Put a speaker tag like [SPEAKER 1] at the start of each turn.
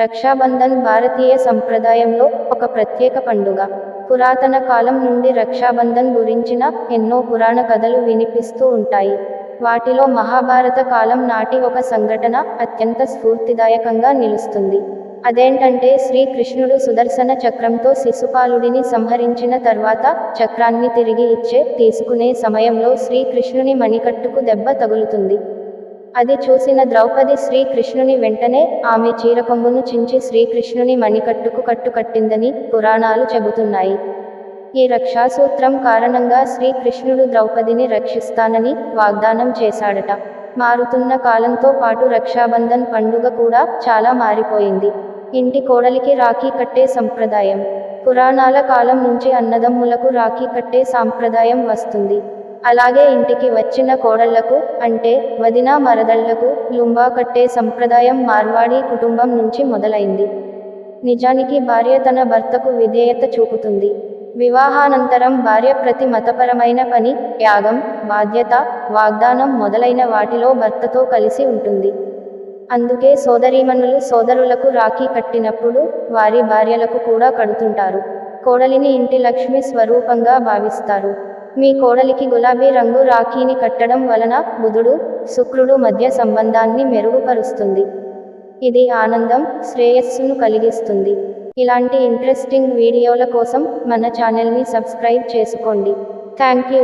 [SPEAKER 1] రక్షాబంధన్ భారతీయ సంప్రదాయంలో ఒక ప్రత్యేక పండుగ. పురాతన కాలం నుండి రక్షాబంధన్ గురించిన ఎన్నో పురాణ కథలు వినిపిస్తూ ఉంటాయి. వాటిలో మహాభారత కాలం నాటి ఒక సంఘటన అత్యంత స్ఫూర్తిదాయకంగా నిలుస్తుంది. అదేంటంటే శ్రీకృష్ణుడు సుదర్శన చక్రంతో శిశుపాలుడిని సంహరించిన తర్వాత చక్రాన్ని తిరిగి తీసుకునే సమయంలో శ్రీకృష్ణుని మణికట్టుకు దెబ్బ తగులుతుంది. అది చూసిన ద్రౌపది శ్రీకృష్ణుని వెంటనే ఆమె చీరకొంగును చించి శ్రీకృష్ణుని మణికట్టుకు కట్టిందని పురాణాలు చెబుతున్నాయి. ఈ రక్షాసూత్రం కారణంగా శ్రీకృష్ణుడు ద్రౌపదిని రక్షిస్తానని వాగ్దానం చేశాడట. మారుతున్న కాలంతో పాటు రక్షాబంధన్ పండుగ కూడా చాలా మారిపోయింది. ఇంటి కోడలికి రాఖీ కట్టే సంప్రదాయం. పురాణాల కాలం నుంచి అన్నదమ్ములకు రాఖీ కట్టే సాంప్రదాయం వస్తుంది. అలాగే ఇంటికి వచ్చిన కోడళ్లకు, అంటే వదిన మరదళ్లకు లుంబా కట్టే సంప్రదాయం మార్వాడి కుటుంబం నుంచి మొదలైంది. నిజానికి భార్య తన భర్తకు విధేయత చూపుతుంది. వివాహానంతరం భార్య ప్రతి మతపరమైన పని, త్యాగం, బాధ్యత, వాగ్దానం మొదలైన వాటిలో భర్తతో కలిసి ఉంటుంది. అందుకే సోదరీమణులు సోదరులకు రాఖీ కట్టినప్పుడు వారి భార్యలకు కూడా కడుతుంటారు. కోడలిని ఇంటి లక్ష్మి స్వరూపంగా భావిస్తారు. మీ కోడలికి గులాబీ రంగు రాఖీని కట్టడం వలన బుధుడు, శుక్రుడు మధ్య సంబంధాన్ని మెరుగుపరుస్తుంది. ఇది ఆనందం, శ్రేయస్సును కలిగిస్తుంది. ఇలాంటి ఇంట్రెస్టింగ్ వీడియోల కోసం మన ఛానల్ని సబ్స్క్రైబ్ చేసుకోండి. Thank you.